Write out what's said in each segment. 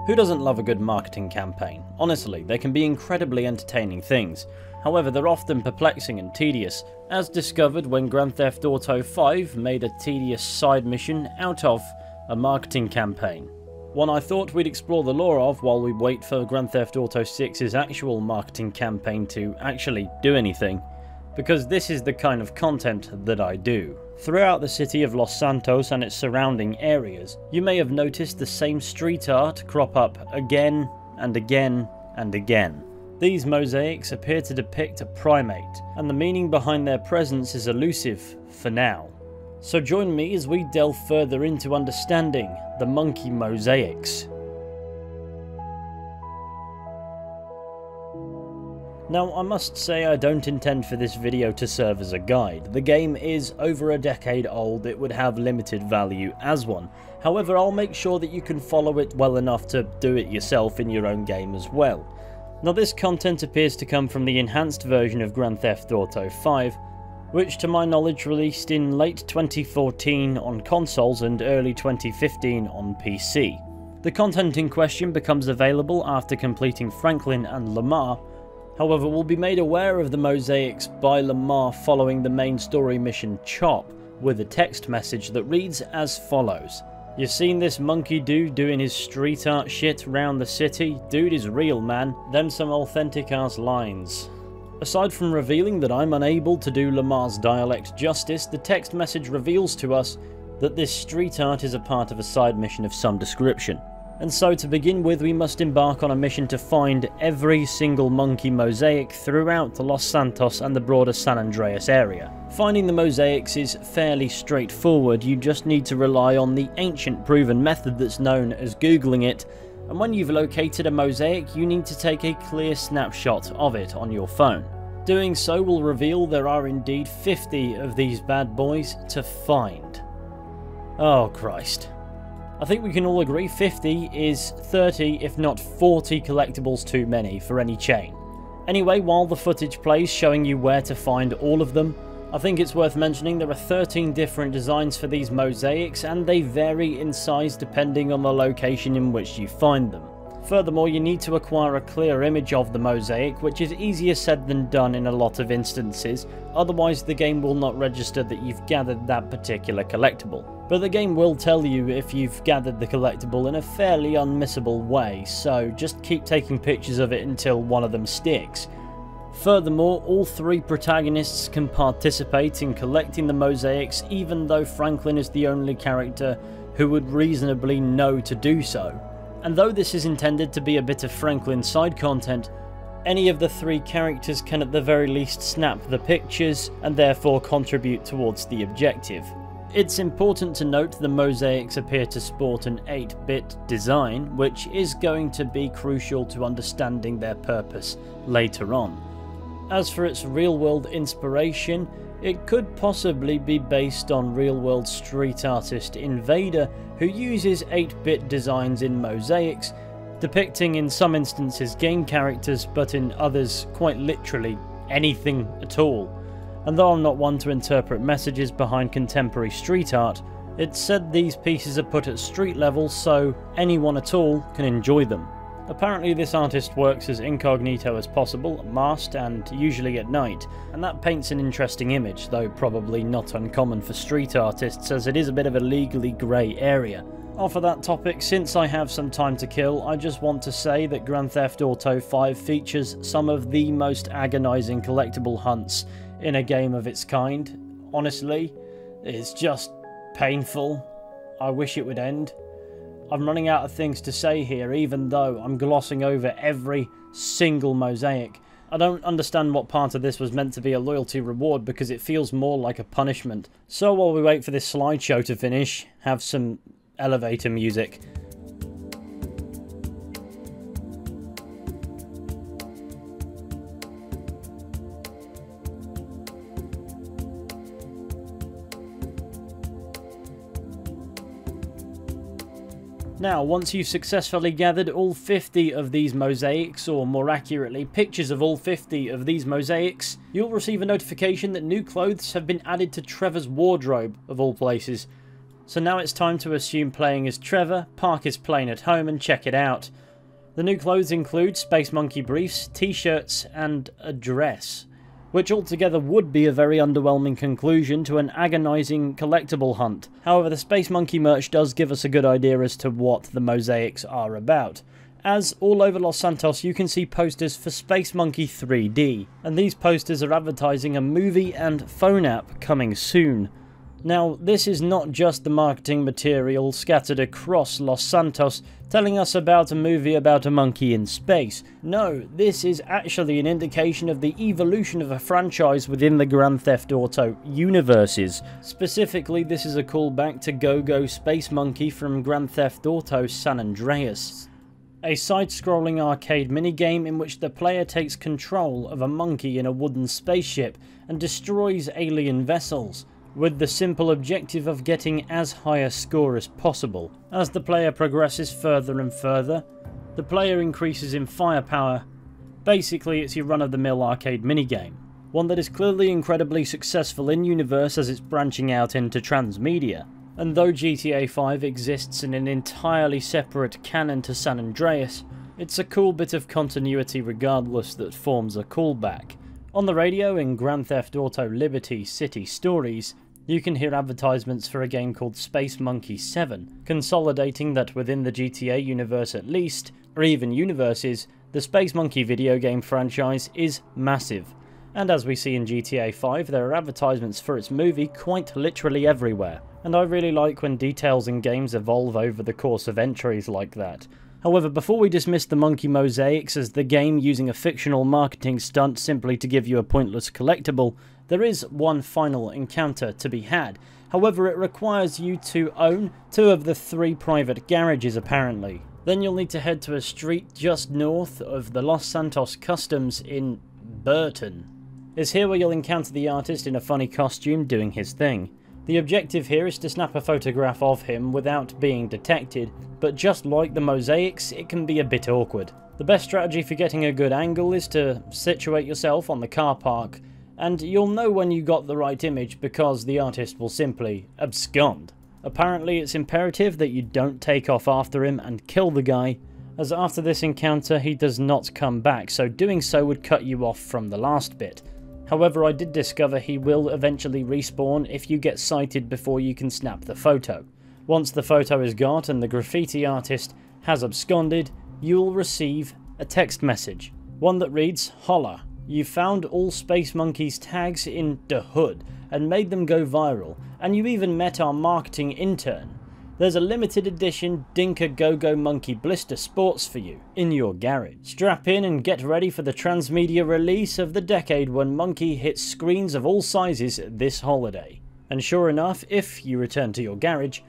Who doesn't love a good marketing campaign? Honestly, they can be incredibly entertaining things. However, they're often perplexing and tedious, as discovered when Grand Theft Auto 5 made a tedious side mission out of a marketing campaign. One I thought we'd explore the lore of while we wait for Grand Theft Auto 6's actual marketing campaign to actually do anything, because this is the kind of content that I do. Throughout the city of Los Santos and its surrounding areas, you may have noticed the same street art crop up again and again and again. These mosaics appear to depict a primate, and the meaning behind their presence is elusive for now. So join me as we delve further into understanding the monkey mosaics. Now, I must say I don't intend for this video to serve as a guide. The game is over a decade old, it would have limited value as one. However, I'll make sure that you can follow it well enough to do it yourself in your own game as well. Now, this content appears to come from the enhanced version of Grand Theft Auto 5, which to my knowledge released in late 2014 on consoles and early 2015 on PC. The content in question becomes available after completing Franklin and Lamar. However, we'll be made aware of the mosaics by Lamar following the main story mission Chop, with a text message that reads as follows. You've seen this monkey dude doing his street art shit round the city? Dude is real, man. Them some authentic ass lines. Aside from revealing that I'm unable to do Lamar's dialect justice, the text message reveals to us that this street art is a part of a side mission of some description. And so to begin with, we must embark on a mission to find every single monkey mosaic throughout Los Santos and the broader San Andreas area. Finding the mosaics is fairly straightforward, you just need to rely on the ancient proven method that's known as Googling it, and when you've located a mosaic, you need to take a clear snapshot of it on your phone. Doing so will reveal there are indeed 50 of these bad boys to find. Oh Christ. I think we can all agree 50 is 30 if not 40 collectibles too many for any chain. Anyway, while the footage plays showing you where to find all of them, I think it's worth mentioning there are 13 different designs for these mosaics and they vary in size depending on the location in which you find them. Furthermore, you need to acquire a clear image of the mosaic, which is easier said than done in a lot of instances, otherwise the game will not register that you've gathered that particular collectible. But the game will tell you if you've gathered the collectible in a fairly unmissable way, so just keep taking pictures of it until one of them sticks. Furthermore, all three protagonists can participate in collecting the mosaics, even though Franklin is the only character who would reasonably know to do so. And though this is intended to be a bit of Franklin side content, any of the three characters can at the very least snap the pictures and therefore contribute towards the objective. It's important to note the mosaics appear to sport an 8-bit design, which is going to be crucial to understanding their purpose later on. As for its real-world inspiration, it could possibly be based on real-world street artist Invader, who uses 8-bit designs in mosaics, depicting in some instances game characters, but in others quite literally anything at all. And though I'm not one to interpret messages behind contemporary street art, it's said these pieces are put at street level so anyone at all can enjoy them. Apparently this artist works as incognito as possible, masked and usually at night, and that paints an interesting image, though probably not uncommon for street artists as it is a bit of a legally grey area. Off of that topic, since I have some time to kill, I just want to say that Grand Theft Auto 5 features some of the most agonising collectible hunts in a game of its kind. Honestly, it's just painful. I wish it would end. I'm running out of things to say here, even though I'm glossing over every single mosaic. I don't understand what part of this was meant to be a loyalty reward because it feels more like a punishment. So while we wait for this slideshow to finish, have some elevator music. Now, once you've successfully gathered all 50 of these mosaics, or more accurately, pictures of all 50 of these mosaics, you'll receive a notification that new clothes have been added to Trevor's wardrobe, of all places. So now it's time to assume playing as Trevor, park his plane at home and check it out. The new clothes include Space Monkey briefs, t-shirts and a dress, which altogether would be a very underwhelming conclusion to an agonising collectible hunt. However, the Space Monkey merch does give us a good idea as to what the Mosaics are about, as all over Los Santos you can see posters for Space Monkey 3D, and these posters are advertising a movie and phone app coming soon. Now, this is not just the marketing material scattered across Los Santos telling us about a movie about a monkey in space. No, this is actually an indication of the evolution of a franchise within the Grand Theft Auto universes. Specifically, this is a callback to Go-Go Space Monkey from Grand Theft Auto San Andreas, a side-scrolling arcade minigame in which the player takes control of a monkey in a wooden spaceship and destroys alien vessels, with the simple objective of getting as high a score as possible. As the player progresses further and further, the player increases in firepower. Basically, it's your run-of-the-mill arcade minigame, one that is clearly incredibly successful in-universe as it's branching out into transmedia. And though GTA 5 exists in an entirely separate canon to San Andreas, it's a cool bit of continuity regardless that forms a callback. On the radio in Grand Theft Auto Liberty City Stories, you can hear advertisements for a game called Space Monkey 7, consolidating that within the GTA universe at least, or even universes, the Space Monkey video game franchise is massive. And as we see in GTA 5, there are advertisements for its movie quite literally everywhere, and I really like when details in games evolve over the course of entries like that. However, before we dismiss the Monkey Mosaics as the game using a fictional marketing stunt simply to give you a pointless collectible, there is one final encounter to be had. However, it requires you to own 2 of the 3 private garages apparently. Then you'll need to head to a street just north of the Los Santos Customs in Burton. It's here where you'll encounter the artist in a funny costume doing his thing. The objective here is to snap a photograph of him without being detected, but just like the Mosaics, it can be a bit awkward. The best strategy for getting a good angle is to situate yourself on the car park, and you'll know when you got the right image because the artist will simply abscond. Apparently it's imperative that you don't take off after him and kill the guy, as after this encounter he does not come back, so doing so would cut you off from the last bit. However, I did discover he will eventually respawn if you get sighted before you can snap the photo. Once the photo is got and the graffiti artist has absconded, you will receive a text message. One that reads, "Holla, you found all Space Monkey's tags in the hood and made them go viral, and you even met our marketing intern. There's a limited edition Dinka Go-Go Monkey blister sports for you in your garage. Strap in and get ready for the transmedia release of the decade when Monkey hits screens of all sizes this holiday." And sure enough, if you return to your garage,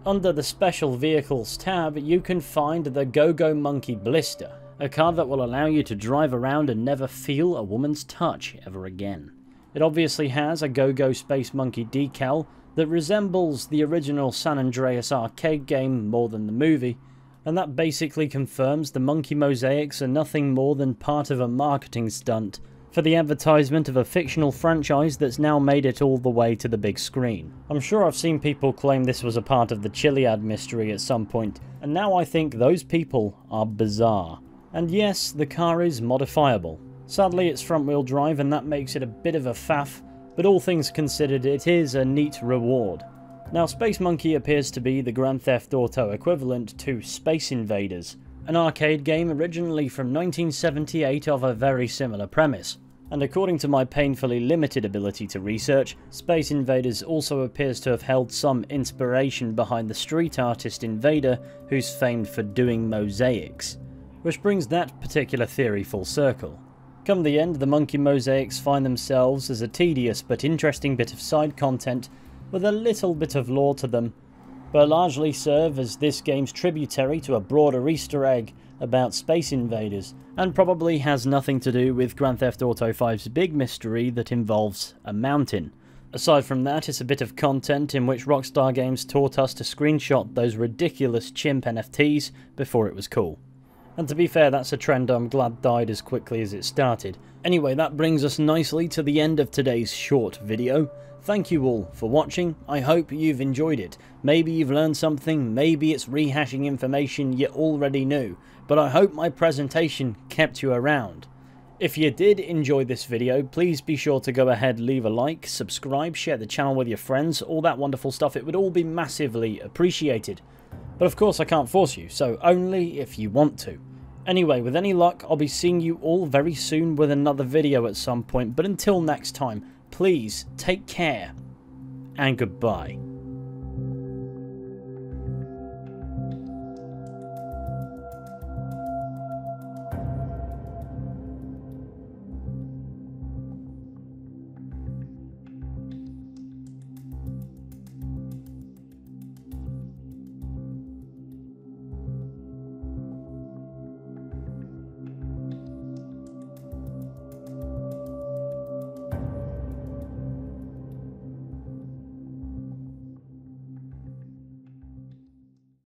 under the Special Vehicles tab you can find the Go-Go Monkey blister, a car that will allow you to drive around and never feel a woman's touch ever again. It obviously has a Go-Go Space Monkey decal that resembles the original San Andreas arcade game more than the movie, and that basically confirms the Monkey Mosaics are nothing more than part of a marketing stunt for the advertisement of a fictional franchise that's now made it all the way to the big screen. I'm sure I've seen people claim this was a part of the Chiliad mystery at some point, and now I think those people are bizarre. And yes, the car is modifiable. Sadly, it's front-wheel drive and that makes it a bit of a faff, but all things considered, it is a neat reward. Now, Space Monkey appears to be the Grand Theft Auto equivalent to Space Invaders, an arcade game originally from 1978 of a very similar premise. And according to my painfully limited ability to research, Space Invaders also appears to have held some inspiration behind the street artist Invader, who's famed for doing mosaics. Which brings that particular theory full circle. Come the end, the Monkey Mosaics find themselves as a tedious but interesting bit of side content with a little bit of lore to them, but largely serve as this game's tributary to a broader Easter egg about Space Invaders, and probably has nothing to do with Grand Theft Auto 5's big mystery that involves a mountain. Aside from that, it's a bit of content in which Rockstar Games taught us to screenshot those ridiculous chimp NFTs before it was cool. And to be fair, that's a trend I'm glad died as quickly as it started. Anyway, that brings us nicely to the end of today's short video. Thank you all for watching. I hope you've enjoyed it. Maybe you've learned something, maybe it's rehashing information you already knew, but I hope my presentation kept you around. If you did enjoy this video, please be sure to go ahead, leave a like, subscribe, share the channel with your friends, all that wonderful stuff. It would all be massively appreciated. But of course I can't force you, so only if you want to. Anyway, with any luck, I'll be seeing you all very soon with another video at some point, but until next time, please take care and goodbye.